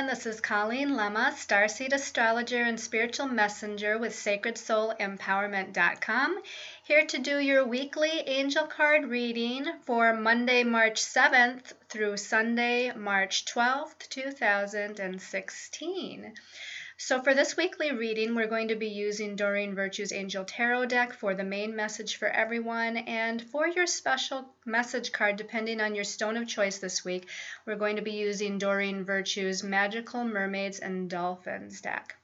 This is Colleen Lemma, Starseed Astrologer and Spiritual Messenger with SacredSoulEmpowerment.com, here to do your weekly angel card reading for Monday, March 7th through Sunday, March 12th, 2016. So for this weekly reading, we're going to be using Doreen Virtue's Angel Tarot deck for the main message for everyone, and for your special message card, depending on your stone of choice this week, we're going to be using Doreen Virtue's Magical Mermaids and Dolphins deck.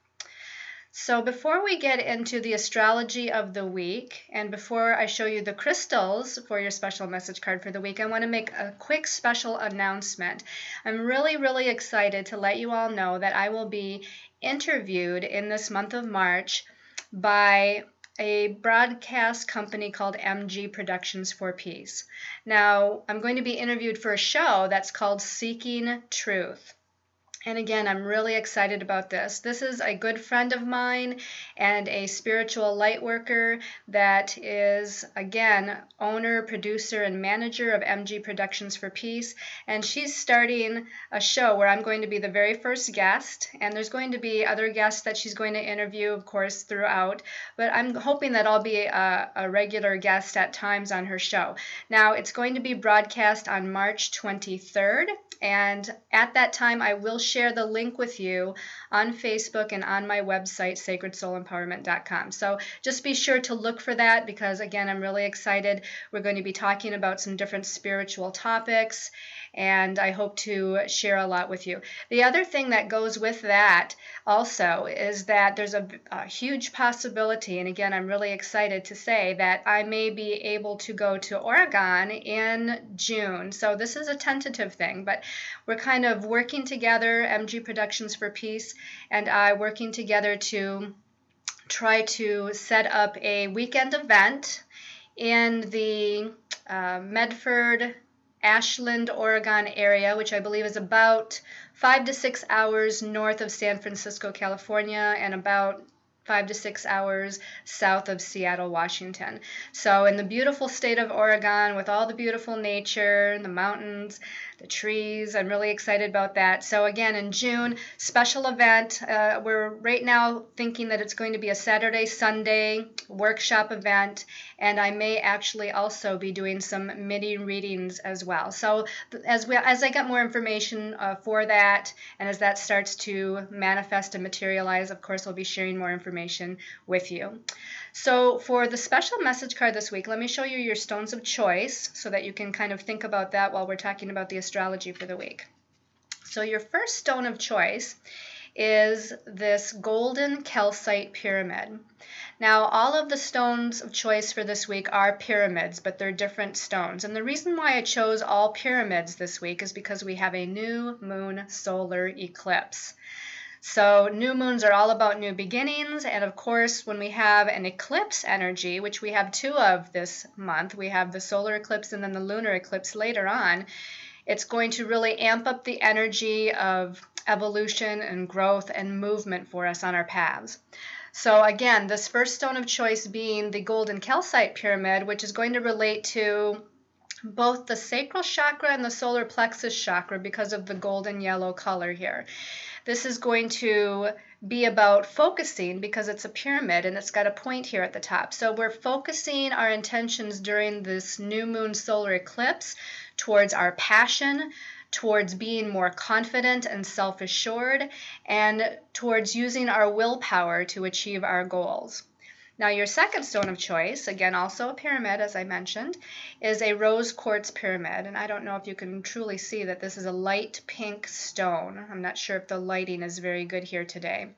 So before we get into the astrology of the week, and before I show you the crystals for your special message card for the week, I want to make a quick special announcement. I'm really excited to let you all know that I will be interviewed in this month of March by a broadcast company called MG Productions for Peace. Now, I'm going to be interviewed for a show that's called Seeking Truth. And again, I'm really excited about this. This is a good friend of mine and a spiritual light worker that is, again, owner, producer, and manager of MG Productions for Peace. And she's starting a show where I'm going to be the very first guest. And there's going to be other guests that she's going to interview, of course, throughout. But I'm hoping that I'll be a regular guest at times on her show. Now, it's going to be broadcast on March 23rd. And at that time, I will share the link with you on Facebook and on my website, SacredSoulEmpowerment.com. So just be sure to look for that because, again, I'm really excited. We're going to be talking about some different spiritual topics, and I hope to share a lot with you. The other thing that goes with that also is that there's a huge possibility, and again, I'm really excited to say that I may be able to go to Oregon in June. So this is a tentative thing, but we're kind of working together, MG Productions for Peace and I working together to try to set up a weekend event in the Medford, Ashland, Oregon area, which I believe is about 5 to 6 hours north of San Francisco, California, and about 5 to 6 hours south of Seattle, Washington. So in the beautiful state of Oregon with all the beautiful nature, the mountains, the trees, I'm really excited about that. So again, in June, special event. We're right now thinking that it's going to be a Saturday, Sunday workshop event, and I may actually also be doing some mini readings as well. So as I get more information for that, and as that starts to manifest and materialize, of course, I'll be sharing more information with you. So for the special message card this week, let me show you your stones of choice so that you can kind of think about that while we're talking about the astrology for the week. So your first stone of choice is this golden calcite pyramid. Now, all of the stones of choice for this week are pyramids, but they're different stones. And the reason why I chose all pyramids this week is because we have a new moon solar eclipse. So new moons are all about new beginnings, and of course when we have an eclipse energy, which we have two of this month, we have the solar eclipse and then the lunar eclipse later on, it's going to really amp up the energy of evolution and growth and movement for us on our paths. So again, this first stone of choice being the golden calcite pyramid, which is going to relate to both the sacral chakra and the solar plexus chakra because of the golden yellow color here. This is going to be about focusing because it's a pyramid and it's got a point here at the top. So we're focusing our intentions during this new moon solar eclipse towards our passion, towards being more confident and self-assured, and towards using our willpower to achieve our goals. Now your second stone of choice, again also a pyramid as I mentioned, is a rose quartz pyramid. And I don't know if you can truly see that this is a light pink stone. I'm not sure if the lighting is very good here today.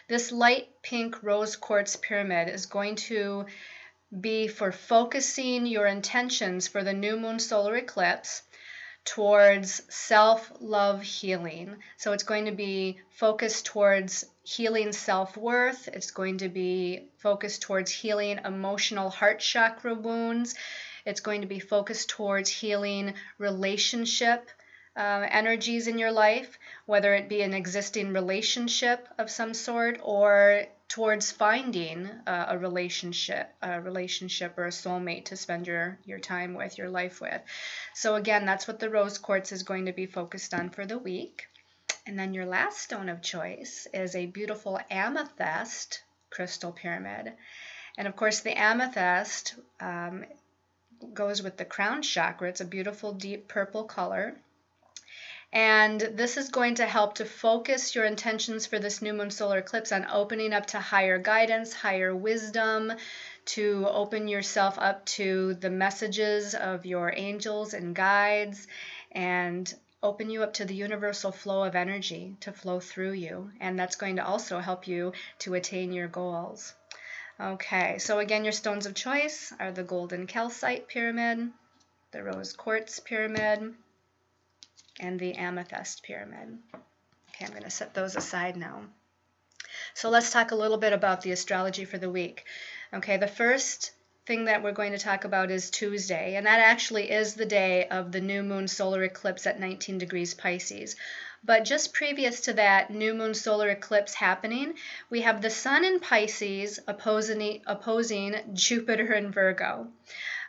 This light pink rose quartz pyramid is going to be for focusing your intentions for the new moon solar eclipse towards self-love healing. So it's going to be focused towards healing self-worth. It's going to be focused towards healing emotional heart chakra wounds. It's going to be focused towards healing relationship energies in your life, whether it be an existing relationship of some sort or towards finding a relationship or a soulmate to spend your time with, your life with. So again, that's what the rose quartz is going to be focused on for the week. And then your last stone of choice is a beautiful amethyst crystal pyramid. And of course, the amethyst goes with the crown chakra. It's a beautiful deep purple color. And this is going to help to focus your intentions for this new moon solar eclipse on opening up to higher guidance, higher wisdom, to open yourself up to the messages of your angels and guides, and open you up to the universal flow of energy to flow through you. And that's going to also help you to attain your goals. Okay, so again, your stones of choice are the golden calcite pyramid, the rose quartz pyramid, and the amethyst pyramid. Okay, I'm going to set those aside now. So let's talk a little bit about the astrology for the week. Okay, the first thing that we're going to talk about is Tuesday, and that actually is the day of the new moon solar eclipse at 19 degrees Pisces. But just previous to that new moon solar eclipse happening, we have the sun in Pisces opposing Jupiter in Virgo.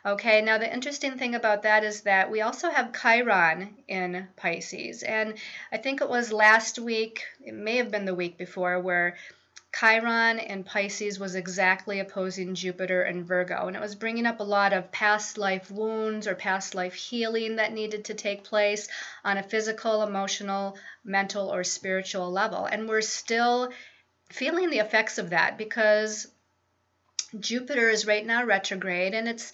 Okay, now the interesting thing about that is that we also have Chiron in Pisces. And I think it was last week, it may have been the week before, where Chiron in Pisces was exactly opposing Jupiter in Virgo. And it was bringing up a lot of past life wounds or past life healing that needed to take place on a physical, emotional, mental, or spiritual level. And we're still feeling the effects of that because Jupiter is right now retrograde, and it's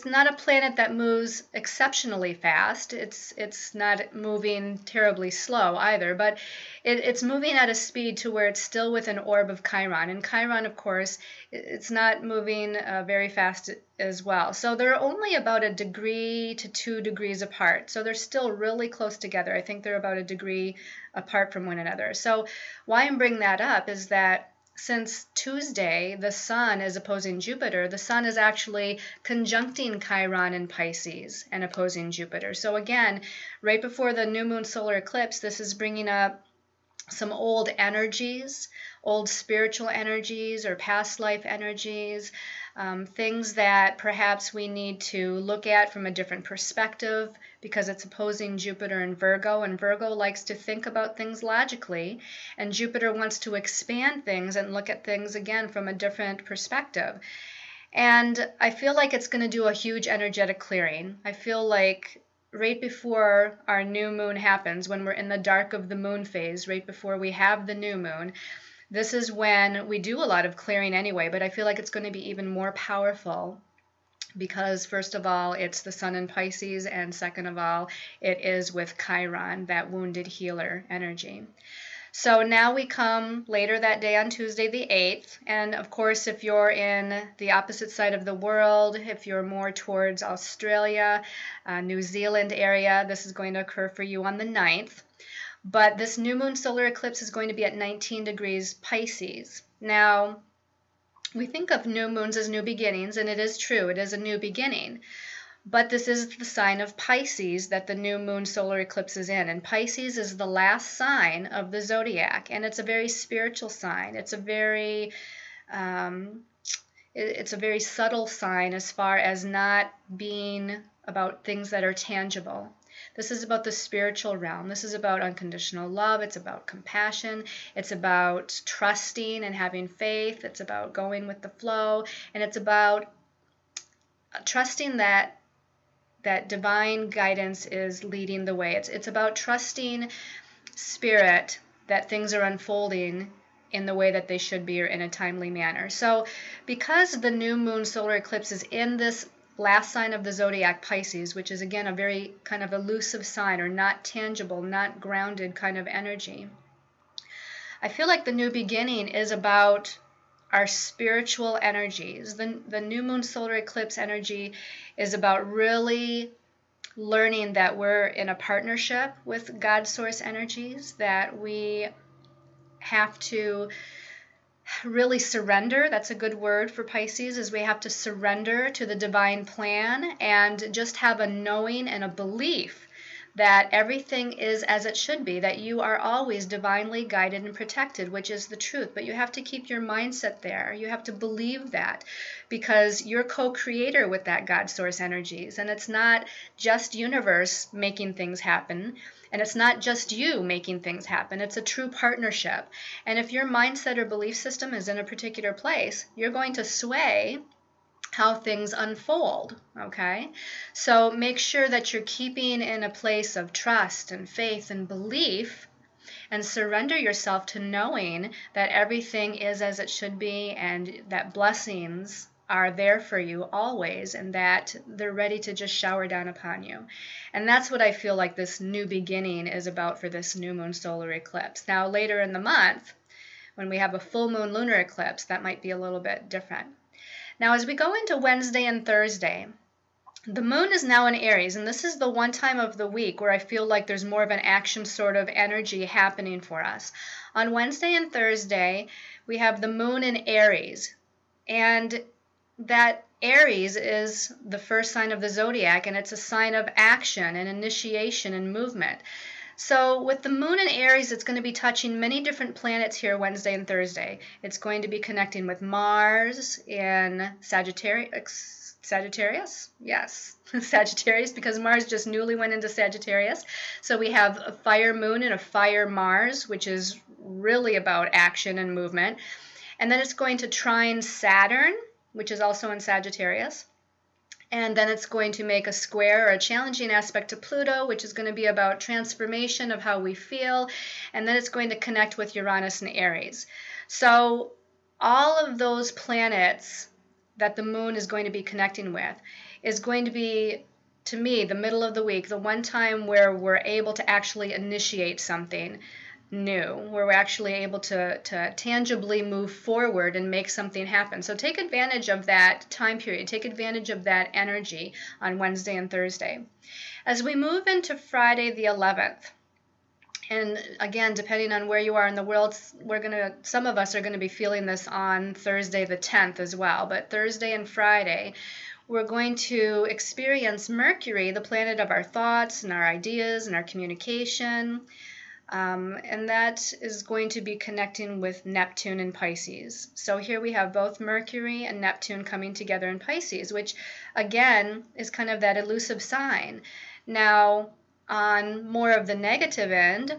not a planet that moves exceptionally fast. It's not moving terribly slow either, but it's moving at a speed to where it's still with an orb of Chiron. And Chiron, of course, it's not moving very fast as well. So they're only about 1 degree to 2 degrees apart. So they're still really close together. I think they're about 1 degree apart from one another. So why I'm bringing that up is that since Tuesday, the sun is opposing Jupiter, the sun is actually conjuncting Chiron in Pisces and opposing Jupiter. So again, right before the new moon solar eclipse, this is bringing up some old energies, old spiritual energies or past life energies, things that perhaps we need to look at from a different perspective because it's opposing Jupiter and Virgo likes to think about things logically, and Jupiter wants to expand things and look at things again from a different perspective. And I feel like it's going to do a huge energetic clearing. I feel like right before our new moon happens, when we're in the dark of the moon phase, right before we have the new moon, this is when we do a lot of clearing anyway, but I feel like it's going to be even more powerful because first of all, it's the sun in Pisces, and second of all, it is with Chiron, that wounded healer energy. So now we come later that day on Tuesday the 8th, and of course if you're in the opposite side of the world, if you're more towards Australia, New Zealand area, this is going to occur for you on the 9th. But this new moon solar eclipse is going to be at 19 degrees Pisces. Now, we think of new moons as new beginnings, and it is true, it is a new beginning. But this is the sign of Pisces that the new moon solar eclipse is in. And Pisces is the last sign of the zodiac, and it's a very spiritual sign. It's a very subtle sign as far as not being about things that are tangible. This is about the spiritual realm. This is about unconditional love. It's about compassion. It's about trusting and having faith. It's about going with the flow. And it's about trusting that divine guidance is leading the way. It's about trusting spirit that things are unfolding in the way that they should be or in a timely manner. So because the new moon solar eclipse is in this last sign of the zodiac, Pisces, which is again a very kind of elusive sign or not tangible, not grounded kind of energy, I feel like the new beginning is about our spiritual energies. The new moon solar eclipse energy is about really learning that we're in a partnership with God source energies, that we have to really surrender. That's a good word for Pisces, is we have to surrender to the divine plan and just have a knowing and a belief that everything is as it should be, that you are always divinely guided and protected, which is the truth. But you have to keep your mindset there. You have to believe that because you're co-creator with that God source energies. And it's not just universe making things happen. And it's not just you making things happen, it's a true partnership. And if your mindset or belief system is in a particular place, you're going to sway how things unfold, okay? So make sure that you're keeping in a place of trust and faith and belief, and surrender yourself to knowing that everything is as it should be, and that blessings are there for you always, and that they're ready to just shower down upon you. And that's what I feel like this new beginning is about for this new moon solar eclipse. Now, later in the month, when we have a full moon lunar eclipse, that might be a little bit different. Now, as we go into Wednesday and Thursday, the moon is now in Aries, and this is the one time of the week where I feel like there's more of an action sort of energy happening for us. On Wednesday and Thursday, we have the moon in Aries, and that Aries is the first sign of the zodiac, and it's a sign of action and initiation and movement. So with the moon in Aries, it's going to be touching many different planets here Wednesday and Thursday. It's going to be connecting with Mars in Sagittarius? Yes, Sagittarius, because Mars just newly went into Sagittarius. So we have a fire moon and a fire Mars, which is really about action and movement. And then it's going to trine Saturn, which is also in Sagittarius. And then it's going to make a square or a challenging aspect to Pluto, which is going to be about transformation of how we feel. And then it's going to connect with Uranus and Aries. So all of those planets that the moon is going to be connecting with is going to be, to me, the middle of the week, the one time where we're able to actually initiate something new, where we're actually able to tangibly move forward and make something happen. So take advantage of that time period. Take advantage of that energy on Wednesday and Thursday. As we move into Friday the 11th, and again, depending on where you are in the world, some of us are going to be feeling this on Thursday the 10th as well. But Thursday and Friday, we're going to experience Mercury, the planet of our thoughts and our ideas and our communication. And that is going to be connecting with Neptune and Pisces. So here we have both Mercury and Neptune coming together in Pisces, which again is kind of that elusive sign. Now, on more of the negative end,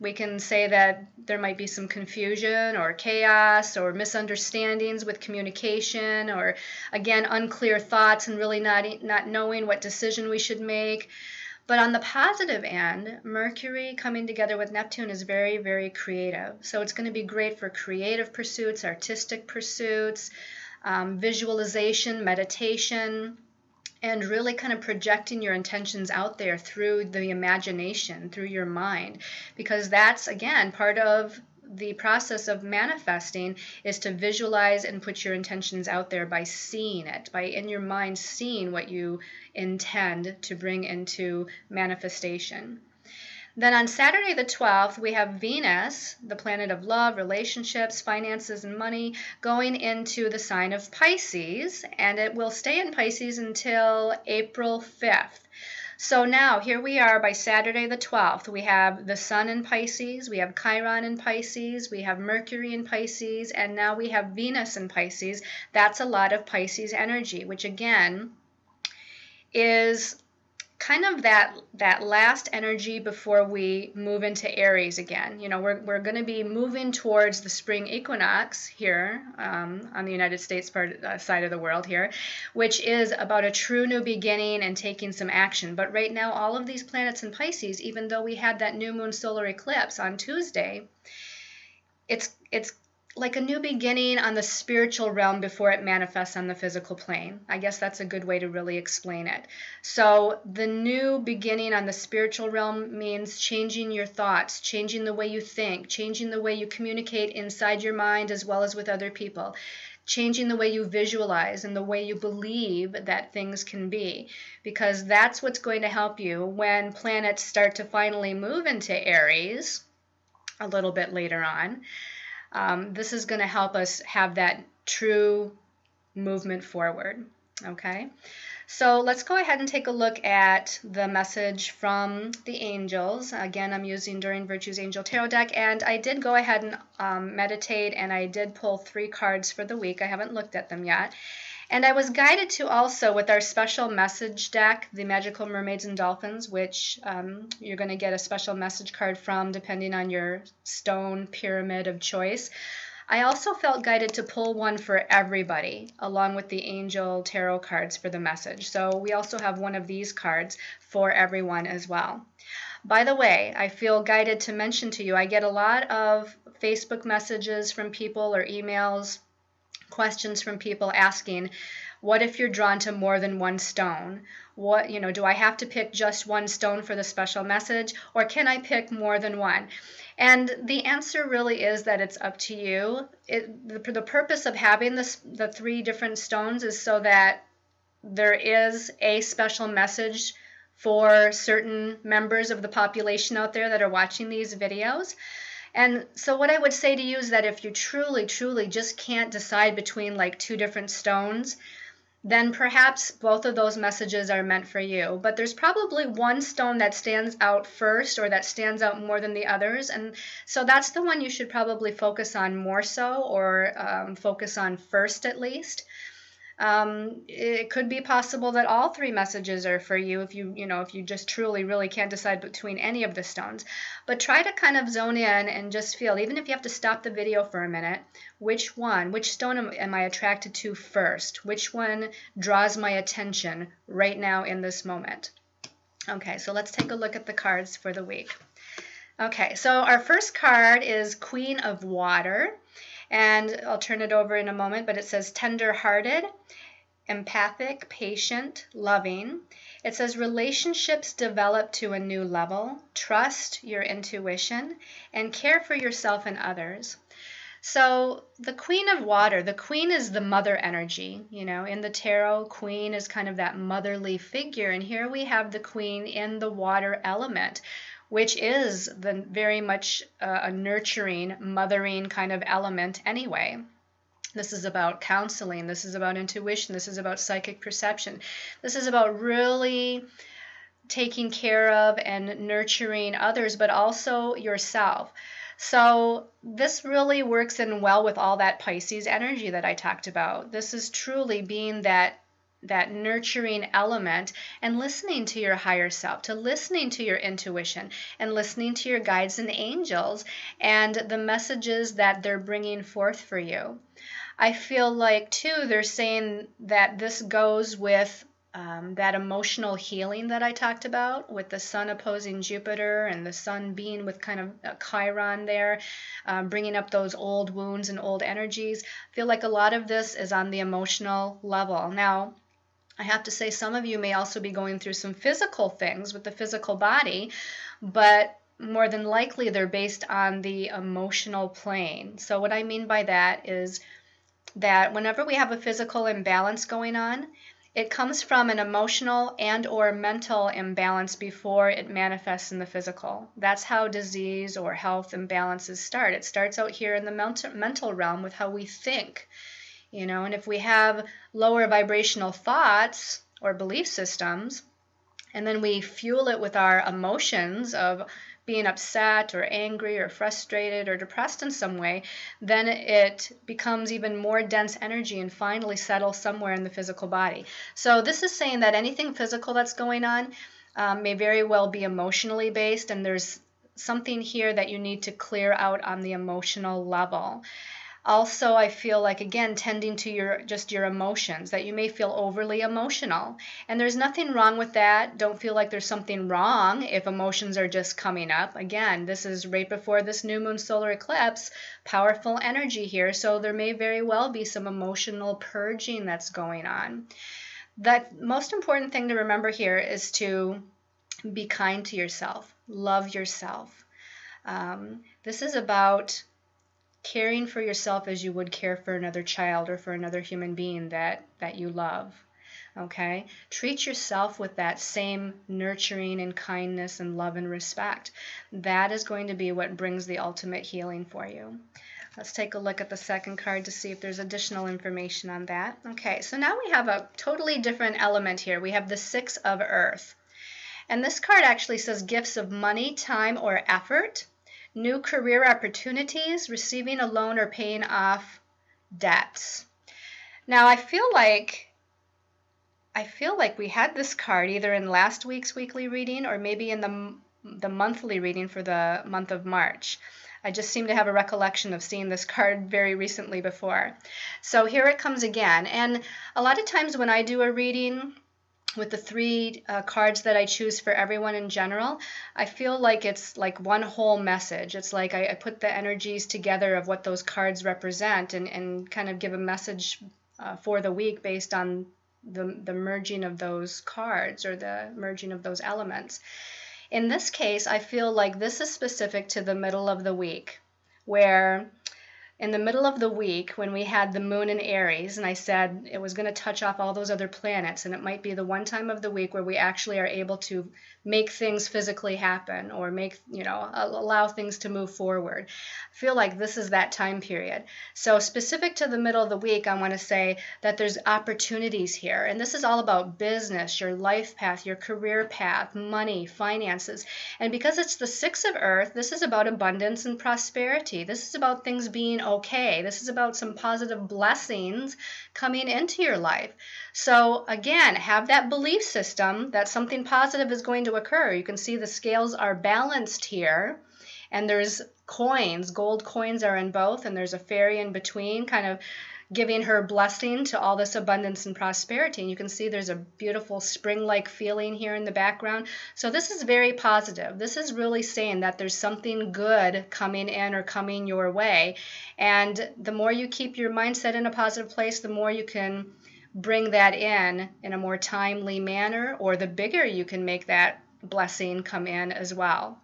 we can say that there might be some confusion or chaos or misunderstandings with communication, or again, unclear thoughts and really not knowing what decision we should make. But on the positive end, Mercury coming together with Neptune is very, very creative. So it's going to be great for creative pursuits, artistic pursuits, visualization, meditation, and really kind of projecting your intentions out there through the imagination, through your mind. Because that's, again, part of the process of manifesting, is to visualize and put your intentions out there by seeing it, by in your mind seeing what you intend to bring into manifestation. Then on Saturday the 12th, we have Venus, the planet of love, relationships, finances, and money, going into the sign of Pisces, and it will stay in Pisces until April 5th. So now here we are by Saturday the 12th. We have the Sun in Pisces, we have Chiron in Pisces, we have Mercury in Pisces, and now we have Venus in Pisces. That's a lot of Pisces energy, which again is kind of that last energy before we move into Aries again. You know, we're going to be moving towards the spring equinox here on the United States side of the world here, which is about a true new beginning and taking some action. But right now, all of these planets in Pisces, even though we had that new moon solar eclipse on Tuesday, it's like a new beginning on the spiritual realm before it manifests on the physical plane. I guess that's a good way to really explain it. So the new beginning on the spiritual realm means changing your thoughts, changing the way you think, changing the way you communicate inside your mind as well as with other people, changing the way you visualize and the way you believe that things can be, because that's what's going to help you when planets start to finally move into Aries a little bit later on. This is going to help us have that true movement forward, okay? So let's go ahead and take a look at the message from the angels. Again, I'm using During Virtue's Angel Tarot deck, and I did go ahead and meditate, and I did pull 3 cards for the week. I haven't looked at them yet. And I was guided to also with our special message deck, the Magical Mermaids and Dolphins, which you're going to get a special message card from depending on your stone pyramid of choice. I also felt guided to pull one for everybody, along with the angel tarot cards for the message. So we also have one of these cards for everyone as well. By the way, I feel guided to mention to you, I get a lot of Facebook messages from people or emails, questions from people asking, what if you're drawn to more than one stone? What, do I have to pick just one stone for the special message, or can I pick more than one? And the answer really is that it's up to you. The purpose of having the 3 different stones is so that there is a special message for certain members of the population out there that are watching these videos. And so what I would say to you is that if you truly, truly just can't decide between like 2 different stones, then perhaps both of those messages are meant for you. But there's probably one stone that stands out first, or that stands out more than the others. And so that's the one you should probably focus on more so, or focus on first at least. It could be possible that all 3 messages are for you if you just truly really can't decide between any of the stones. But try to kind of zone in and just feel, even if you have to stop the video for a minute, which stone am I attracted to first? Which one draws my attention right now in this moment? Okay, so let's take a look at the cards for the week. Okay, so our first card is Queen of Water. And I'll turn it over in a moment, but it says tender-hearted, empathic, patient, loving. It says relationships develop to a new level, trust your intuition, and care for yourself and others. So the Queen of Water, the Queen is the mother energy. In the tarot, Queen is kind of that motherly figure. And here we have the Queen in the water element, which is very much a nurturing, mothering kind of element anyway. This is about counseling. This is about intuition. This is about psychic perception. This is about really taking care of and nurturing others, but also yourself. So this really works in well with all that Pisces energy that I talked about. This is truly being that nurturing element and listening to your higher self, to listening to your intuition and listening to your guides and angels and the messages that they're bringing forth for you. I feel like, too, they're saying that this goes with that emotional healing that I talked about, with the sun opposing Jupiter and the sun being with kind of a Chiron there, bringing up those old wounds and old energies. I feel like a lot of this is on the emotional level. Now, I have to say some of you may also be going through some physical things with the physical body, but more than likely they're based on the emotional plane. So what I mean by that is that whenever we have a physical imbalance going on, it comes from an emotional and or mental imbalance before it manifests in the physical. That's how disease or health imbalances start. It starts out here in the mental realm with how we think. And if we have lower vibrational thoughts or belief systems, and then we fuel it with our emotions of being upset or angry or frustrated or depressed in some way, then it becomes even more dense energy and finally settles somewhere in the physical body. So this is saying that anything physical that's going on may very well be emotionally based, and there's something here that you need to clear out on the emotional level. Also, I feel like, again, tending to your emotions, that you may feel overly emotional. And there's nothing wrong with that. Don't feel like there's something wrong if emotions are just coming up. Again, this is right before this new moon solar eclipse, powerful energy here. So there may very well be some emotional purging that's going on. The most important thing to remember here is to be kind to yourself, love yourself. This is about caring for yourself as you would care for another child or for another human being that you love. Okay? Treat yourself with that same nurturing and kindness and love and respect. That is going to be what brings the ultimate healing for you. Let's take a look at the second card to see if there's additional information on that. Okay, so now we have a totally different element here. We have the Six of Earth. And this card actually says gifts of money, time, or effort, new career opportunities, receiving a loan or paying off debts. Now I feel like we had this card either in last week's weekly reading or maybe in the monthly reading for the month of March. I just seem to have a recollection of seeing this card very recently before. So here it comes again. And a lot of times when I do a reading with the three cards that I choose for everyone in general, I feel like it's like one whole message. It's like I put the energies together of what those cards represent and kind of give a message for the week based on the merging of those cards or the merging of those elements. In this case, I feel like this is specific to the middle of the week, where in the middle of the week when we had the moon in Aries, and I said it was going to touch off all those other planets, and it might be the one time of the week where we actually are able to make things physically happen or allow things to move forward. I feel like this is that time period. So specific to the middle of the week, I want to say that there's opportunities here, and this is all about business, your life path, your career path, money, finances. And because it's the Six of Earth, this is about abundance and prosperity. This is about things being okay. This is about some positive blessings coming into your life. So again, have that belief system that something positive is going to occur. You can see the scales are balanced here, and there's coins, gold coins are in both, and there's a fairy in between kind of giving her blessing to all this abundance and prosperity. And you can see there's a beautiful spring-like feeling here in the background. So this is very positive. This is really saying that there's something good coming in or coming your way. And the more you keep your mindset in a positive place, the more you can bring that in a more timely manner, or the bigger you can make that blessing come in as well.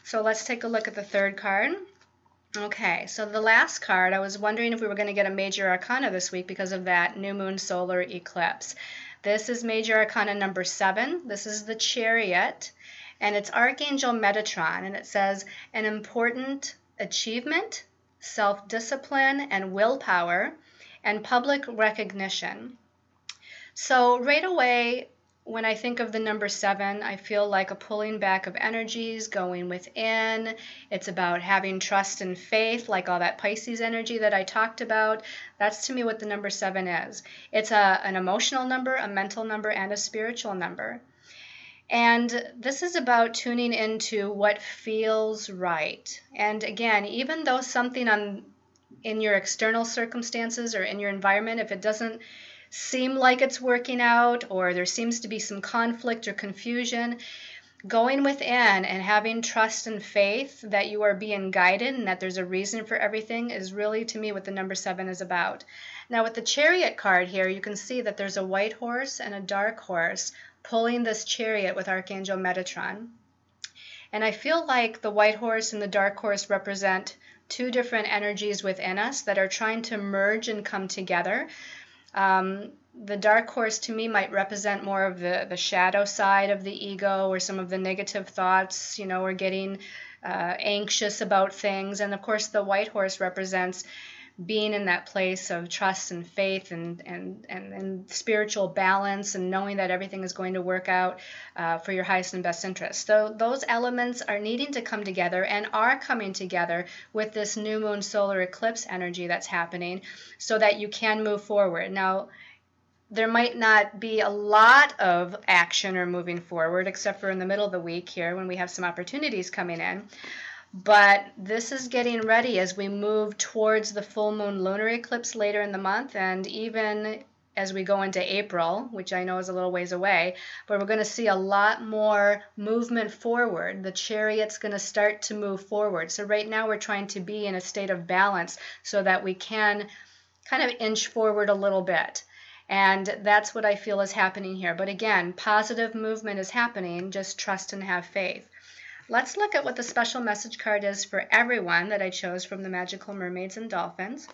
So let's take a look at the third card. Okay, so the last card, I was wondering if we were going to get a major arcana this week because of that new moon solar eclipse. This is major arcana number 7. This is the Chariot, and it's Archangel Metatron, and it says an important achievement, self-discipline, and willpower, and public recognition. So right away, when I think of the number 7, I feel like a pulling back of energies, going within. It's about having trust and faith, like all that Pisces energy that I talked about. That's to me what the number 7 is. It's an emotional number, a mental number, and a spiritual number. And this is about tuning into what feels right. And again, even though something in your external circumstances or in your environment, if it doesn't seem like it's working out, or there seems to be some conflict or confusion, going within and having trust and faith that you are being guided and that there's a reason for everything is really, to me, what the number 7 is about. Now with the Chariot card here, you can see that there's a white horse and a dark horse pulling this chariot with Archangel Metatron. And I feel like the white horse and the dark horse represent two different energies within us that are trying to merge and come together. The dark horse to me might represent more of the shadow side of the ego, or some of the negative thoughts, or getting anxious about things. And of course, the white horse represents being in that place of trust and faith and spiritual balance, and knowing that everything is going to work out for your highest and best interest. So those elements are needing to come together and are coming together with this new moon solar eclipse energy that's happening so that you can move forward. Now, there might not be a lot of action or moving forward, except for in the middle of the week here when we have some opportunities coming in. But this is getting ready as we move towards the full moon lunar eclipse later in the month, and even as we go into April, which I know is a little ways away, but we're going to see a lot more movement forward. The Chariot's going to start to move forward. So right now we're trying to be in a state of balance so that we can kind of inch forward a little bit. And that's what I feel is happening here. But again, positive movement is happening. Just trust and have faith. Let's look at what the special message card is for everyone that I chose from the Magical Mermaids and Dolphins.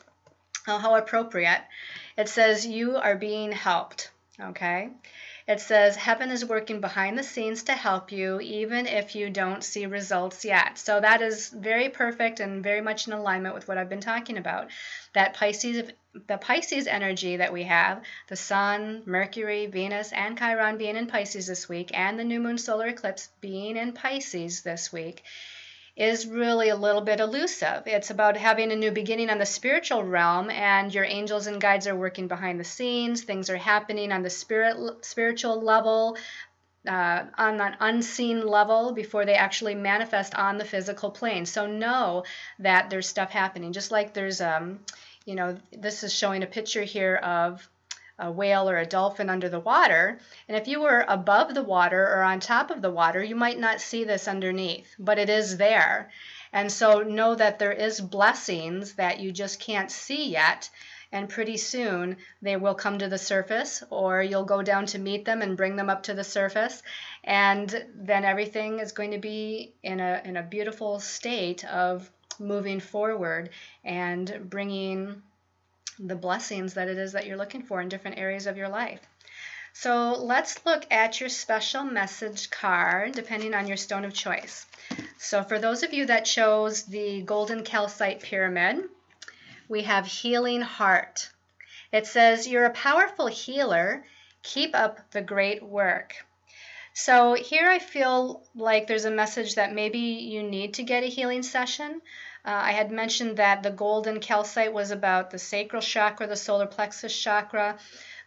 Oh, how appropriate. It says, you are being helped. Okay? It says, heaven is working behind the scenes to help you, even if you don't see results yet. So that is very perfect and very much in alignment with what I've been talking about. That the Pisces energy that we have, the Sun, Mercury, Venus, and Chiron being in Pisces this week, and the new moon solar eclipse being in Pisces this week, is really a little bit elusive. It's about having a new beginning on the spiritual realm, and your angels and guides are working behind the scenes. Things are happening on the spiritual level, on an unseen level before they actually manifest on the physical plane. So know that there's stuff happening. Just like there's, this is showing a picture here of a whale or a dolphin under the water. And if you were above the water or on top of the water, you might not see this underneath, but it is there. And so know that there is blessings that you just can't see yet. And pretty soon they will come to the surface, or you'll go down to meet them and bring them up to the surface. And then everything is going to be in a beautiful state of moving forward and bringing the blessings that it is that you're looking for in different areas of your life. So let's look at your special message card depending on your stone of choice. So for those of you that chose the golden calcite pyramid, we have healing heart. It says, you're a powerful healer. Keep up the great work. So here I feel like there's a message that maybe you need to get a healing session. I had mentioned that the golden calcite was about the sacral chakra, the solar plexus chakra.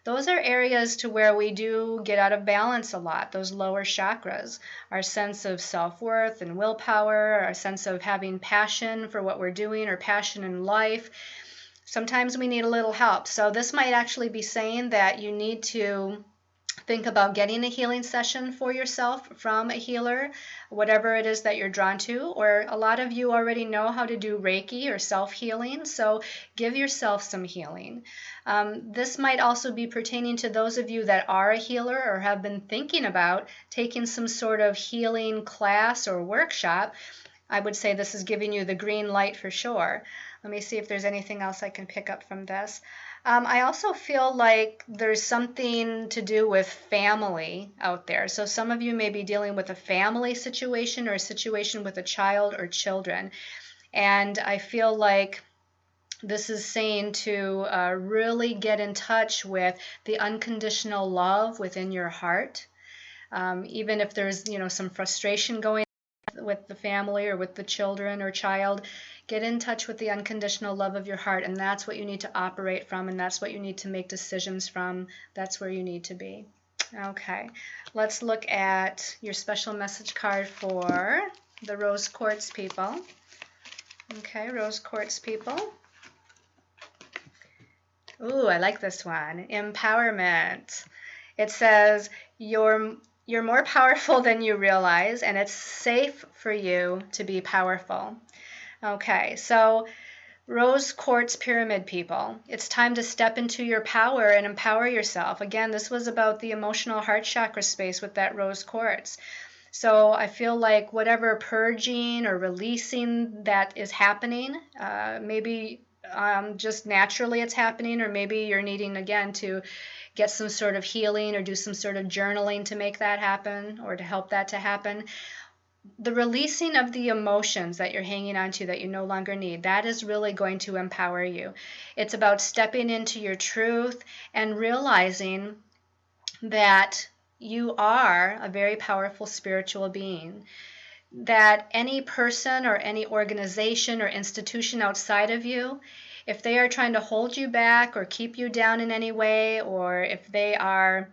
Those are areas to where we do get out of balance a lot, those lower chakras. Our sense of self-worth and willpower, our sense of having passion for what we're doing or passion in life. Sometimes we need a little help. So this might actually be saying that you need to think about getting a healing session for yourself from a healer, whatever it is that you're drawn to. Or a lot of you already know how to do Reiki or self-healing, so give yourself some healing. This might also be pertaining to those of you that are a healer or have been thinking about taking some sort of healing class or workshop. I would say this is giving you the green light for sure. Let me see if there's anything else I can pick up from this. I also feel like there's something to do with family out there. So some of you may be dealing with a family situation or a situation with a child or children. And I feel like this is saying to really get in touch with the unconditional love within your heart. Even if there's, some frustration going on with the family or with the children or child, get in touch with the unconditional love of your heart, and that's what you need to operate from, and that's what you need to make decisions from. That's where you need to be. Okay, let's look at your special message card for the rose quartz people. Okay, rose quartz people. Ooh, I like this one. Empowerment. It says, you're more powerful than you realize, and it's safe for you to be powerful. Okay, so rose quartz pyramid people, it's time to step into your power and empower yourself. Again, this was about the emotional heart chakra space with that rose quartz. So I feel like whatever purging or releasing that is happening, maybe just naturally it's happening, or maybe you're needing again to get some sort of healing or do some sort of journaling to make that happen or to help that to happen. The releasing of the emotions that you're hanging on to that you no longer need, that is really going to empower you. It's about stepping into your truth and realizing that you are a very powerful spiritual being, that any person or any organization or institution outside of you, if they are trying to hold you back or keep you down in any way, or if they are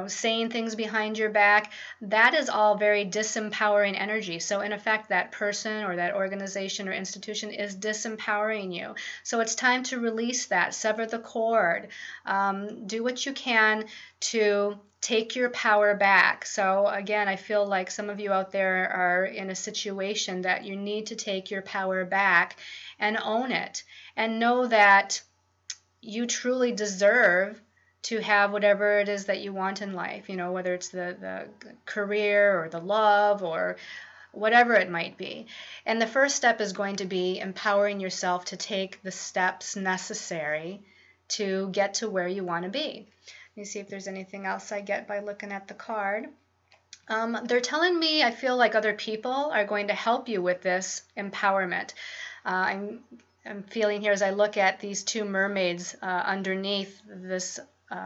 saying things behind your back, that is all very disempowering energy. So in effect, that person or that organization or institution is disempowering you. So it's time to release that, sever the cord, do what you can to take your power back. So again, I feel like some of you out there are in a situation that you need to take your power back and own it, and know that you truly deserve to have whatever it is that you want in life, whether it's the career or the love or whatever it might be. And the first step is going to be empowering yourself to take the steps necessary to get to where you want to be. Let me see if there's anything else I get by looking at the card. They're telling me I feel like other people are going to help you with this empowerment. I'm feeling here as I look at these two mermaids underneath this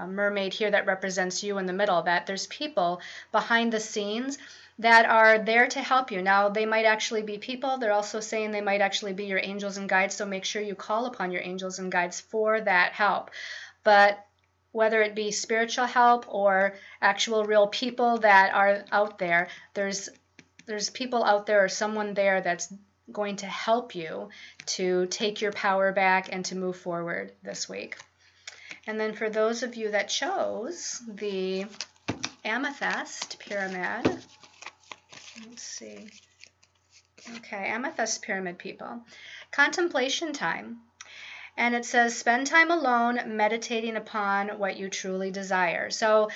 mermaid here that represents you in the middle, that there's people behind the scenes that are there to help you. Now, they might actually be people. They're also saying they might actually be your angels and guides, so make sure you call upon your angels and guides for that help. But whether it be spiritual help or actual real people that are out there, there's people out there or someone there that's going to help you to take your power back and to move forward this week. And then for those of you that chose the Amethyst Pyramid, let's see. Okay, Amethyst Pyramid people. Contemplation time. And it says, spend time alone meditating upon what you truly desire. So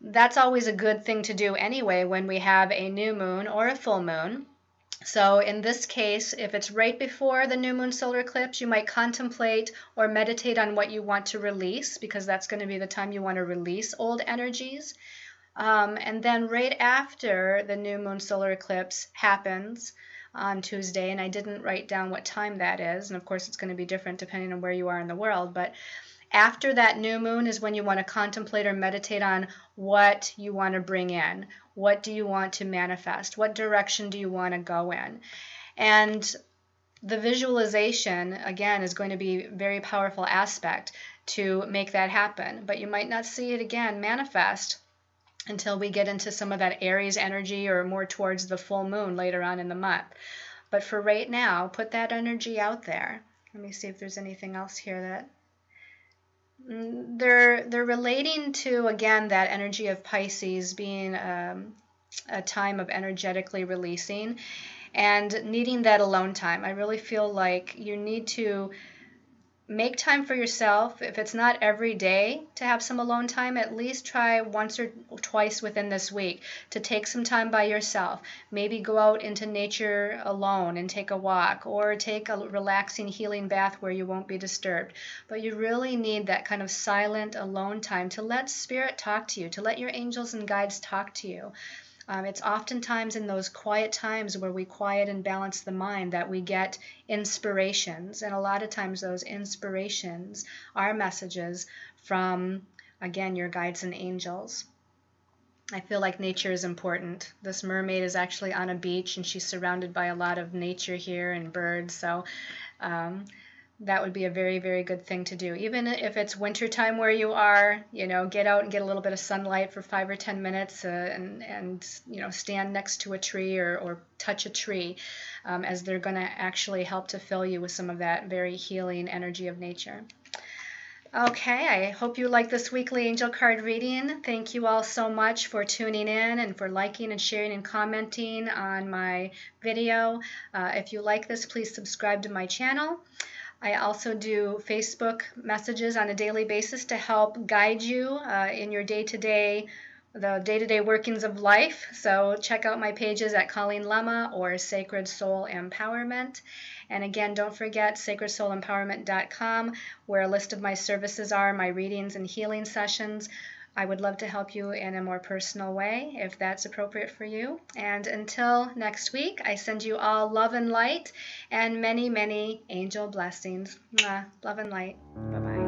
that's always a good thing to do anyway when we have a new moon or a full moon. So in this case, if it's right before the new moon solar eclipse, you might contemplate or meditate on what you want to release, because that's going to be the time you want to release old energies. And then right after the new moon solar eclipse happens on Tuesday, and I didn't write down what time that is, and of course it's going to be different depending on where you are in the world, but after that new moon is when you want to contemplate or meditate on what you want to bring in. What do you want to manifest? What direction do you want to go in? And the visualization, again, is going to be a very powerful aspect to make that happen. But you might not see it again manifest until we get into some of that Aries energy or more towards the full moon later on in the month. But for right now, put that energy out there. Let me see if there's anything else here that they're relating to, again, that energy of Pisces being a time of energetically releasing and needing that alone time. I really feel like you need to make time for yourself. If it's not every day to have some alone time, at least try once or twice within this week to take some time by yourself. Maybe go out into nature alone and take a walk, or take a relaxing healing bath where you won't be disturbed. But you really need that kind of silent alone time to let spirit talk to you, to let your angels and guides talk to you. It's oftentimes in those quiet times where we quiet and balance the mind that we get inspirations. And a lot of times those inspirations are messages from, again, your guides and angels. I feel like nature is important. This mermaid is actually on a beach and she's surrounded by a lot of nature here and birds. So that would be a very, very good thing to do. Even if it's wintertime where you are, get out and get a little bit of sunlight for 5 or 10 minutes and stand next to a tree or touch a tree, as they're going to actually help to fill you with some of that very healing energy of nature. Okay, I hope you like this weekly angel card reading. Thank you all so much for tuning in and for liking and sharing and commenting on my video. If you like this, please subscribe to my channel. I also do Facebook messages on a daily basis to help guide you in your day-to-day workings of life. So check out my pages at Colleen Lemma or Sacred Soul Empowerment. And again, don't forget sacredsoulempowerment.com, where a list of my services are, my readings and healing sessions. I would love to help you in a more personal way if that's appropriate for you. And until next week, I send you all love and light and many, many angel blessings. Mwah. Love and light. Bye-bye.